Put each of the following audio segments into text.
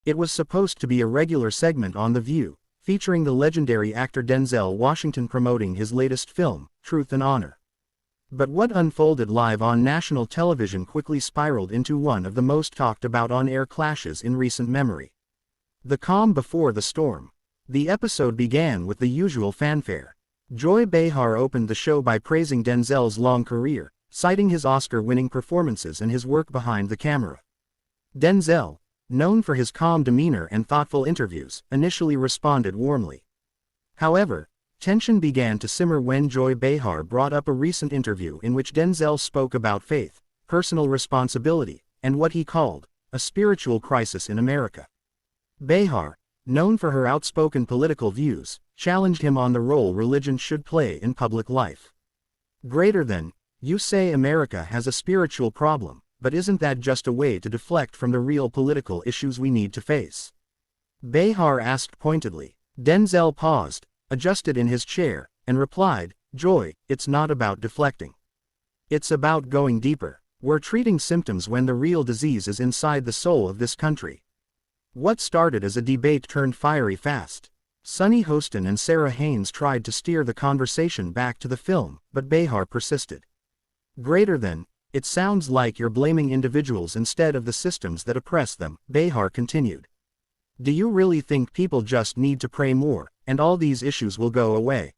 It was supposed to be a regular segment on The View, featuring the legendary actor Denzel Washington promoting his latest film, Truth and Honor. But what unfolded live on national television quickly spiraled into one of the most talked about on-air clashes in recent memory. The calm before the storm. The episode began with the usual fanfare. Joy Behar opened the show by praising Denzel's long career, citing his Oscar-winning performances and his work behind the camera. Denzel, known for his calm demeanor and thoughtful interviews, initially responded warmly. However, tension began to simmer when Joy Behar brought up a recent interview in which Denzel spoke about faith, personal responsibility, and what he called a spiritual crisis in America. Behar, known for her outspoken political views, challenged him on the role religion should play in public life. You say America has a spiritual problem, but isn't that just a way to deflect from the real political issues we need to face? Behar asked pointedly. Denzel paused, adjusted in his chair, and replied, Joy, it's not about deflecting. It's about going deeper. We're treating symptoms when the real disease is inside the soul of this country. What started as a debate turned fiery fast. Sunny Hostin and Sarah Haynes tried to steer the conversation back to the film, but Behar persisted. It sounds like you're blaming individuals instead of the systems that oppress them, Behar continued. Do you really think people just need to pray more, and all these issues will go away?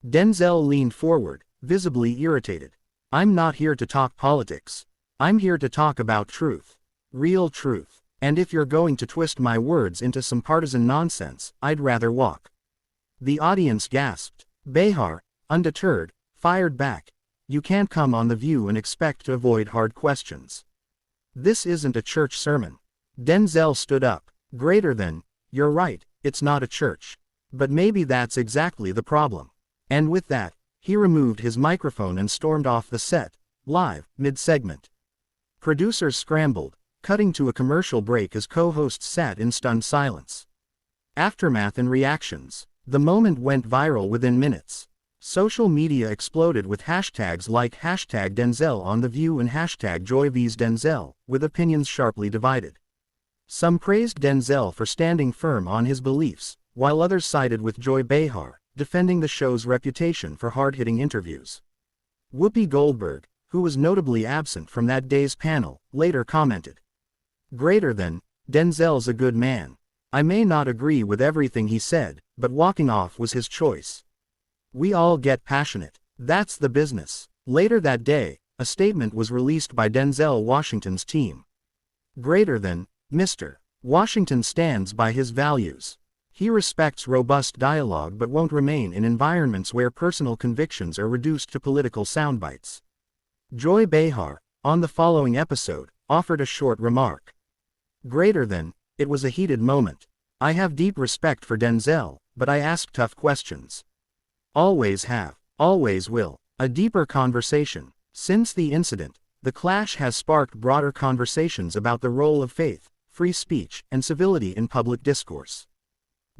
Denzel leaned forward, visibly irritated. I'm not here to talk politics. I'm here to talk about truth. Real truth. And if you're going to twist my words into some partisan nonsense, I'd rather walk. The audience gasped. Behar, undeterred, fired back. You can't come on The View and expect to avoid hard questions. This isn't a church sermon. Denzel stood up. You're right, it's not a church. But maybe that's exactly the problem. And with that, he removed his microphone and stormed off the set, live, mid-segment. Producers scrambled, cutting to a commercial break as co-hosts sat in stunned silence. Aftermath and reactions. The moment went viral within minutes. Social media exploded with hashtags like #Denzel on The View and #JoyVsDenzel, with opinions sharply divided. Some praised Denzel for standing firm on his beliefs, while others sided with Joy Behar, defending the show's reputation for hard-hitting interviews. Whoopi Goldberg, who was notably absent from that day's panel, later commented, Denzel's a good man. I may not agree with everything he said, but walking off was his choice. We all get passionate. That's the business. Later that day, a statement was released by Denzel Washington's team. Mr. Washington stands by his values. He respects robust dialogue but won't remain in environments where personal convictions are reduced to political soundbites. Joy Behar, on the following episode, offered a short remark. It was a heated moment. I have deep respect for Denzel, but I ask tough questions. Always have, always will. A deeper conversation. Since the incident, the clash has sparked broader conversations about the role of faith, free speech, and civility in public discourse.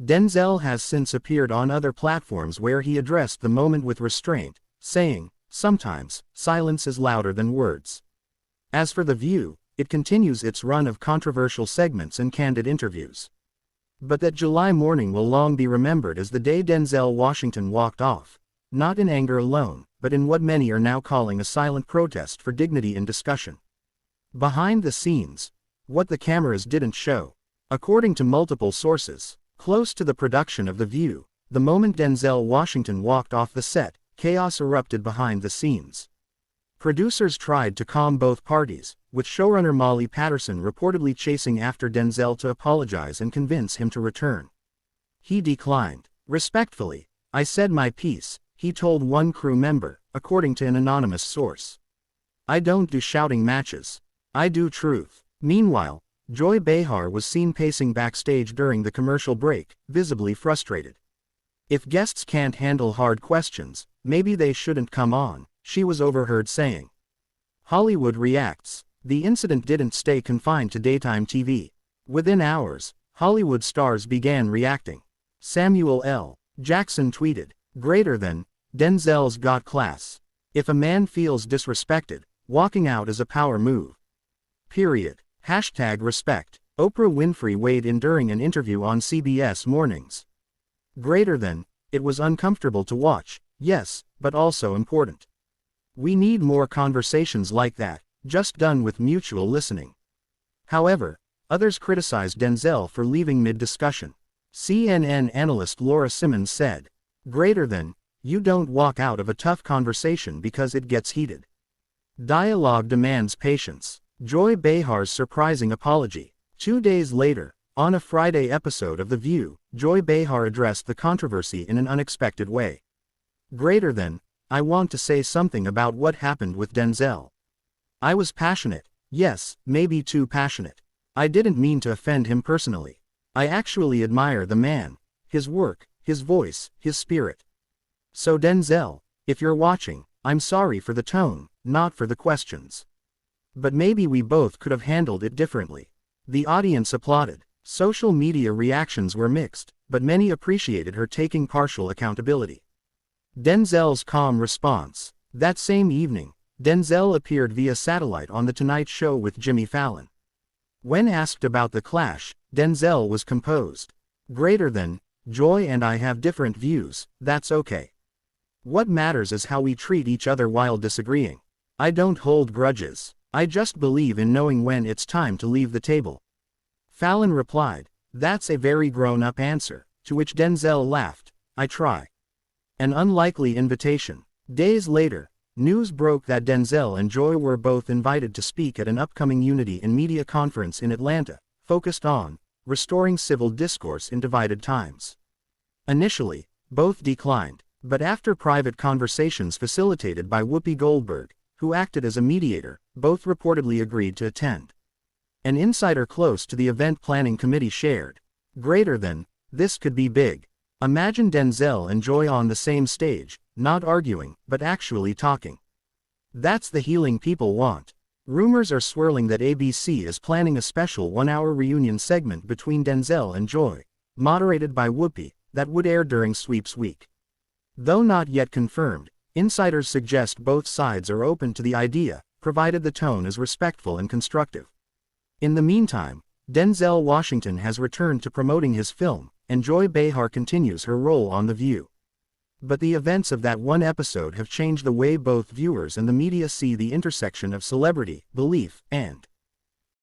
Denzel has since appeared on other platforms where he addressed the moment with restraint, saying, sometimes, silence is louder than words. As for The View, it continues its run of controversial segments and candid interviews. But that July morning will long be remembered as the day Denzel Washington walked off, not in anger alone, but in what many are now calling a silent protest for dignity in discussion. Behind the scenes, what the cameras didn't show. According to multiple sources, close to the production of The View, the moment Denzel Washington walked off the set, chaos erupted behind the scenes. Producers tried to calm both parties, with showrunner Molly Patterson reportedly chasing after Denzel to apologize and convince him to return. He declined. Respectfully, I said my piece, he told one crew member, according to an anonymous source. I don't do shouting matches. I do truth. Meanwhile, Joy Behar was seen pacing backstage during the commercial break, visibly frustrated. If guests can't handle hard questions, maybe they shouldn't come on, she was overheard saying. Hollywood reacts. The incident didn't stay confined to daytime TV. Within hours, Hollywood stars began reacting. Samuel L. Jackson tweeted, Denzel's got class. If a man feels disrespected, walking out is a power move. Period. #respect. Oprah Winfrey weighed in during an interview on CBS Mornings. Greater than, it was uncomfortable to watch, yes, but also important. We need more conversations like that, just done with mutual listening. However, others criticized Denzel for leaving mid-discussion. CNN analyst Laura Simmons said, "Greater than, you don't walk out of a tough conversation because it gets heated. Dialogue demands patience." Joy Behar's surprising apology. 2 days later, on a Friday episode of The View, Joy Behar addressed the controversy in an unexpected way. "Greater than, I want to say something about what happened with Denzel. I was passionate, yes, maybe too passionate. I didn't mean to offend him personally. I actually admire the man, his work, his voice, his spirit. So Denzel, if you're watching, I'm sorry for the tone, not for the questions. But maybe we both could have handled it differently." The audience applauded. Social media reactions were mixed, but many appreciated her taking partial accountability. Denzel's calm response. That same evening, Denzel appeared via satellite on The Tonight Show with Jimmy Fallon. When asked about the clash, Denzel was composed. "Greater than, Joy and I have different views, that's okay. What matters is how we treat each other while disagreeing. I don't hold grudges. I just believe in knowing when it's time to leave the table." Fallon replied, "That's a very grown-up answer," to which Denzel laughed, "I try." An unlikely invitation. Days later, news broke that Denzel and Joy were both invited to speak at an upcoming Unity in Media conference in Atlanta, focused on restoring civil discourse in divided times. Initially, both declined, but after private conversations facilitated by Whoopi Goldberg, who acted as a mediator, both reportedly agreed to attend. An insider close to the event planning committee shared, "Greater than, this could be big. Imagine Denzel and Joy on the same stage, not arguing, but actually talking. That's the healing people want." Rumors are swirling that ABC is planning a special one-hour reunion segment between Denzel and Joy, moderated by Whoopi, that would air during Sweeps Week. Though not yet confirmed, insiders suggest both sides are open to the idea, provided the tone is respectful and constructive. In the meantime, Denzel Washington has returned to promoting his film, and Joy Behar continues her role on The View. But the events of that one episode have changed the way both viewers and the media see the intersection of celebrity, belief, and